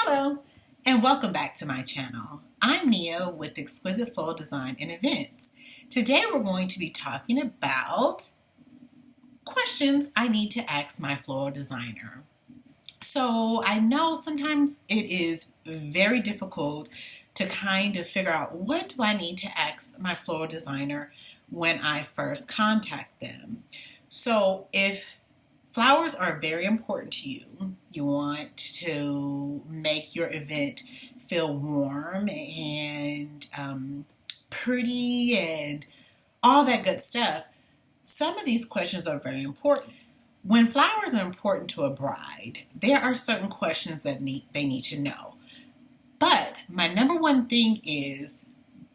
Hello, and welcome back to my channel. I'm Nia with Exquisite Floral Design and Events. Today we're going to be talking about questions I need to ask my floral designer. So I know sometimes it is very difficult to kind of figure out what do I need to ask my floral designer when I first contact them. So if flowers are very important to you, you want to make your event feel warm and pretty and all that good stuff. Some of these questions are very important. When flowers are important to a bride, there are certain questions that they need to know. But my number one thing is,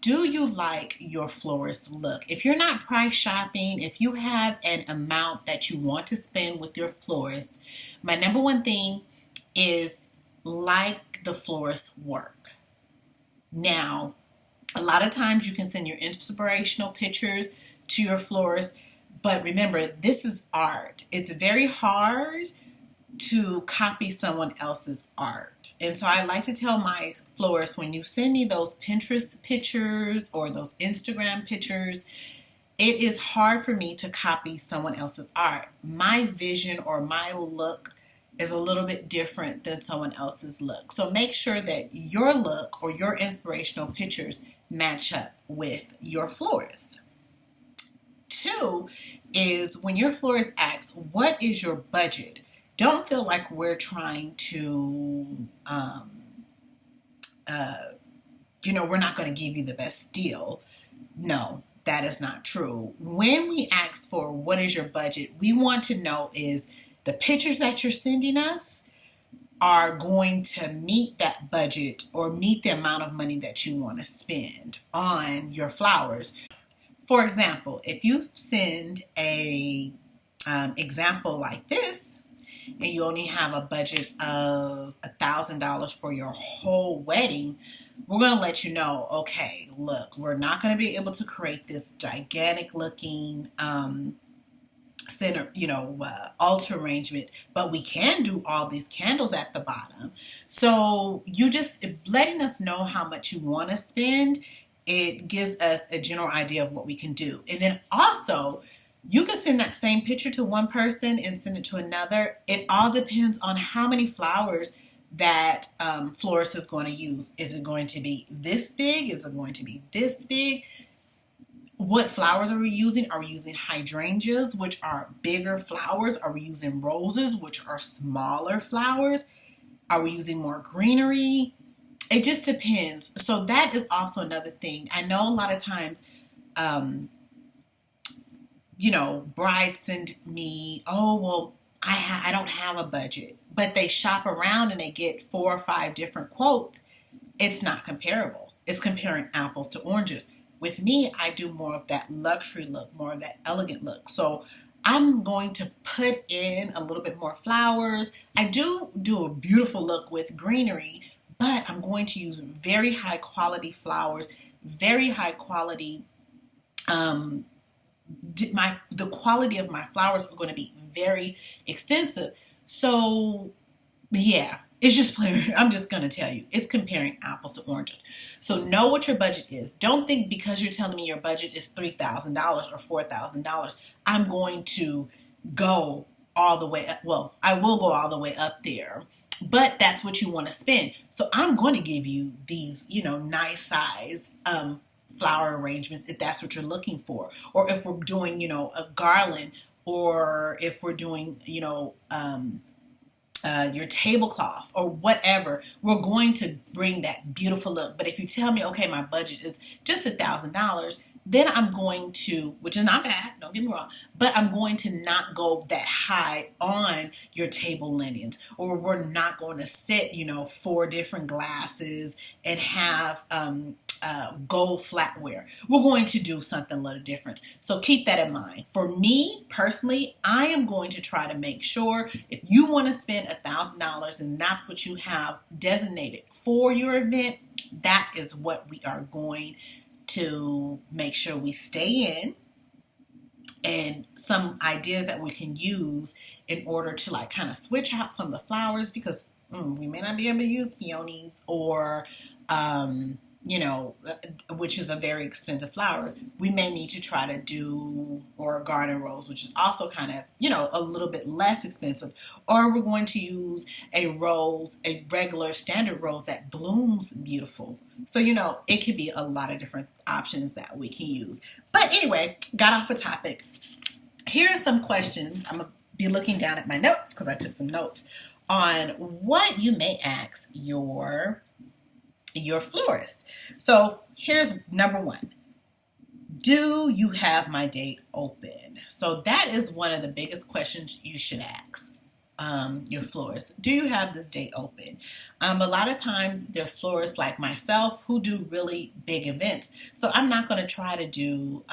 do you like your florist look? If you're not price shopping, if you have an amount that you want to spend with your florist, my number one thing is like the florist work. Now, a lot of times you can send your inspirational pictures to your florist, but remember, this is art. It's very hard to copy someone else's art. And so I like to tell my florists, when you send me those Pinterest pictures or those Instagram pictures, it is hard for me to copy someone else's art. My vision or my look is a little bit different than someone else's look. So make sure that your look or your inspirational pictures match up with your florist. Two is when your florist asks, what is your budget? Don't feel like we're trying to, we're not going to give you the best deal. No, that is not true. When we ask for what is your budget, we want to know is the pictures that you're sending us are going to meet that budget or meet the amount of money that you want to spend on your flowers. For example, if you send a example like this, and you only have a budget of $1,000 for your whole wedding, we're going to let you know, okay, look, we're not going to be able to create this gigantic looking altar arrangement, but we can do all these candles at the bottom. So you just letting us know how much you want to spend, it gives us a general idea of what we can do. And then also, you can send that same picture to one person and send it to another. It all depends on how many flowers that florist is going to use. Is it going to be this big? Is it going to be this big? What flowers are we using? Are we using hydrangeas, which are bigger flowers? Are we using roses, which are smaller flowers? Are we using more greenery? It just depends. So that is also another thing. I know a lot of times, brides send me, oh, well, I don't have a budget, but they shop around and they get 4 or 5 different quotes. It's not comparable. It's comparing apples to oranges. With me, I do more of that luxury look, more of that elegant look. So I'm going to put in a little bit more flowers. I do a beautiful look with greenery, but I'm going to use very high quality flowers, very high quality, the quality of my flowers are going to be very extensive. So yeah, it's just plain, I'm just going to tell you, it's comparing apples to oranges. So know what your budget is. Don't think because you're telling me your budget is $3,000 or $4,000, I'm going to go all the way up. Well, I will go all the way up there, but that's what you want to spend. So I'm going to give you these, nice size flower arrangements if that's what you're looking for. Or if we're doing, a garland, or if we're doing, your tablecloth or whatever, we're going to bring that beautiful look. But if you tell me, okay, my budget is just $1,000, then I'm going to, which is not bad, don't get me wrong, but I'm going to not go that high on your table linens, or we're not going to set, 4 different glasses and have gold flatware. We're going to do something a little different. So keep that in mind. For me personally, I am going to try to make sure if you want to spend $1,000 and that's what you have designated for your event, that is what we are going to make sure we stay in, and some ideas that we can use in order to kind of switch out some of the flowers, because we may not be able to use peonies or, you know, which is a very expensive flowers. We may need to try to do, or garden rose, which is also kind of, you know, a little bit less expensive. Or we're going to use a rose, a regular standard rose that blooms beautiful. So, you know, it could be a lot of different options that we can use. But anyway, got off a topic. Here are some questions. I'm going to be looking down at my notes because I took some notes on what you may ask your florist. So here's number one. Do you have my date open? So that is one of the biggest questions you should ask your florist. Do you have this date open? A lot of times there are florists like myself who do really big events. So I'm not going to try to do,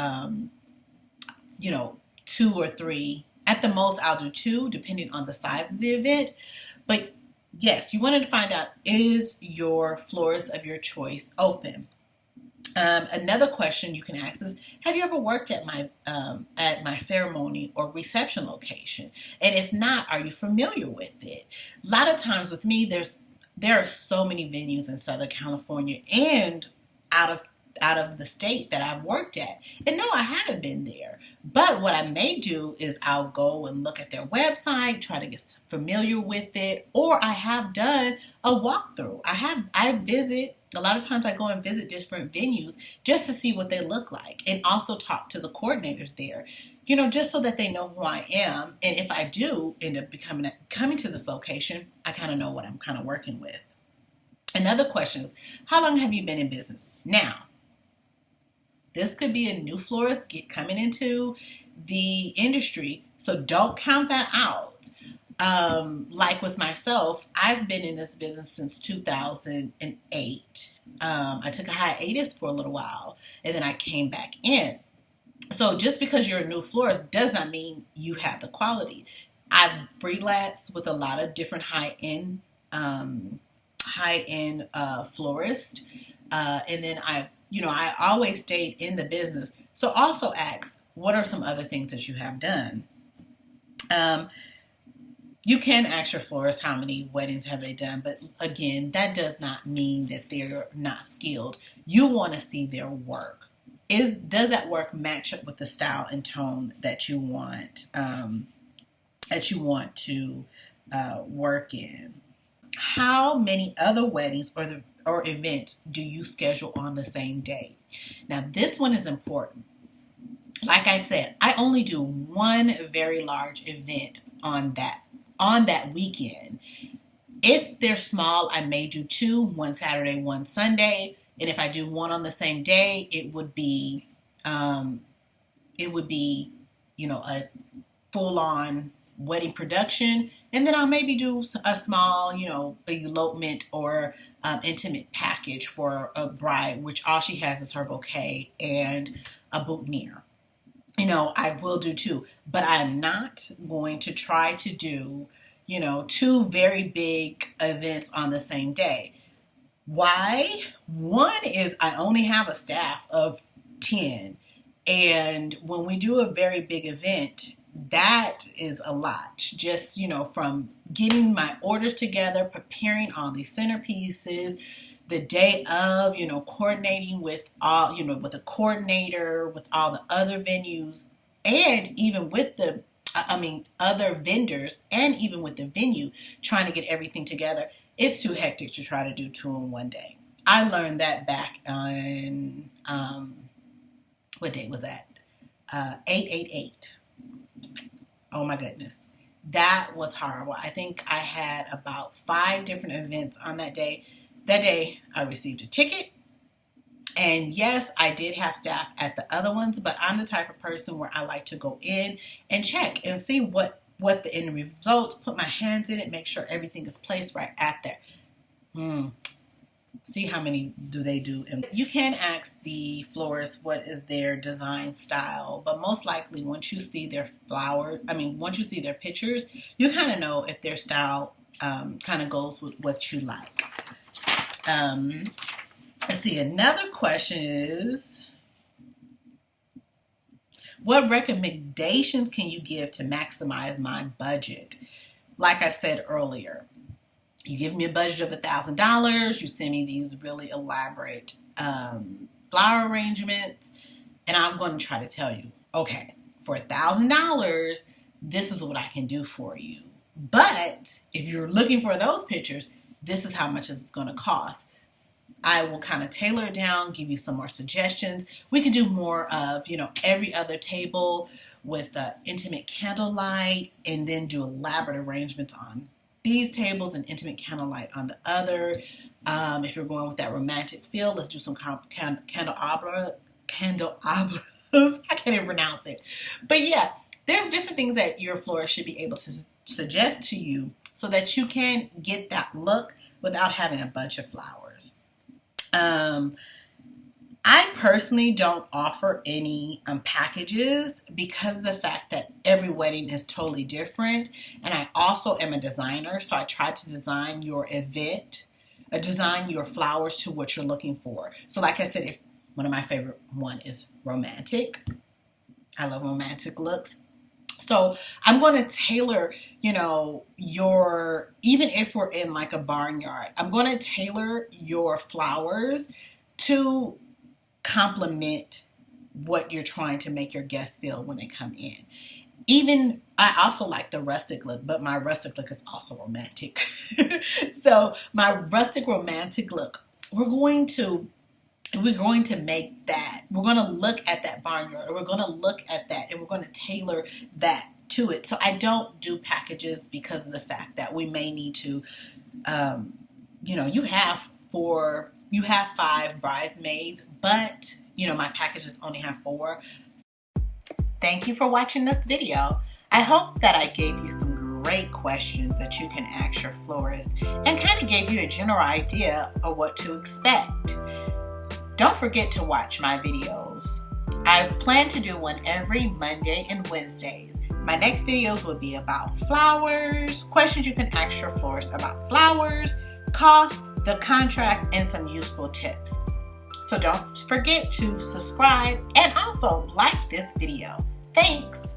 you know, 2 or 3. At the most, I'll do 2, depending on the size of the event. But yes, you wanted to find out, is your florist of your choice open? Another question you can ask is, have you ever worked at my ceremony or reception location? And if not, are you familiar with it? A lot of times with me, there are so many venues in Southern California and out of the state that I've worked at. And no, I haven't been there. But what I may do is I'll go and look at their website, try to get familiar with it, or I have done a walkthrough. I visit, a lot of times I go and visit different venues just to see what they look like and also talk to the coordinators there, you know, just so that they know who I am. And if I do end up coming to this location, I kind of know what I'm kind of working with. Another question is, how long have you been in business? Now, this could be a new florist coming into the industry, so don't count that out. Like with myself, I've been in this business since 2008. I took a hiatus for a little while, and then I came back in. So just because you're a new florist does not mean you have the quality. I've freelanced with a lot of different high-end florists, and then I always stayed in the business. So also ask, what are some other things that you have done? You can ask your florist how many weddings have they done, but again, that does not mean that they're not skilled. You want to see their work. Does that work match up with the style and tone that you want to work in? How many other weddings or events do you schedule on the same day? Now, this one is important. Like I said, I only do one very large event on that weekend. If they're small, I may do 2, one Saturday, one Sunday. And if I do one on the same day, it would be, you know, a full-on wedding production. And then I'll maybe do a small, you know, elopement or intimate package for a bride, which all she has is her bouquet and a boutonniere. You know, I will do 2, but I'm not going to try to do, you know, 2 very big events on the same day. Why? One is I only have a staff of 10. And when we do a very big event, that is a lot. Just, you know, from getting my orders together, preparing all these centerpieces, the day of, you know, coordinating with all, you know, with the coordinator, with all the other venues, and even with other vendors, and even with the venue, trying to get everything together. It's too hectic to try to do 2 in one day. I learned that back on, what day was that? 8/8/8. Oh my goodness. That was horrible. I think I had about 5 different events on that day. That day I received a ticket. And yes, I did have staff at the other ones, but I'm the type of person where I like to go in and check and see what the end results, put my hands in it, make sure everything is placed right at there. See how many do they do. And you can ask the florist what is their design style, but most likely once you see their once you see their pictures, you kind of know if their style kind of goes with what you like. Let's see, another question is, what recommendations can you give to maximize my budget? Like I said earlier, You give me a budget of $1,000, you send me these really elaborate flower arrangements, and I'm going to try to tell you, okay, for $1,000, this is what I can do for you. But if you're looking for those pictures, this is how much it's going to cost. I will kind of tailor it down, give you some more suggestions. We can do more of, every other table with intimate candlelight, and then do elaborate arrangements on these tables and intimate candlelight on the other. If you're going with that romantic feel, let's do some candelabras. I can't even pronounce it. But yeah, there's different things that your florist should be able to suggest to you so that you can get that look without having a bunch of flowers. I personally don't offer any packages because of the fact that every wedding is totally different. And I also am a designer, so I try to design your event, design your flowers to what you're looking for. So like I said, if one of my favorite one is romantic. I love romantic looks. So I'm going to tailor, even if we're in like a barnyard, I'm going to tailor your flowers to complement what you're trying to make your guests feel when they come in. Even, I also like the rustic look, but my rustic look is also romantic. So my rustic romantic look, we're going to make that, we're going to look at that barnyard, or we're going to look at that, and we're going to tailor that to it. So I don't do packages because of the fact that we may need to, you have 5 bridesmaids, but my packages only have 4. Thank you for watching this video. I hope that I gave you some great questions that you can ask your florist and kind of gave you a general idea of what to expect. Don't forget to watch my videos. I plan to do one every Monday and Wednesdays. My next videos will be about flowers, questions you can ask your florist about flowers, costs, the contract, and some useful tips. So don't forget to subscribe and also like this video. Thanks!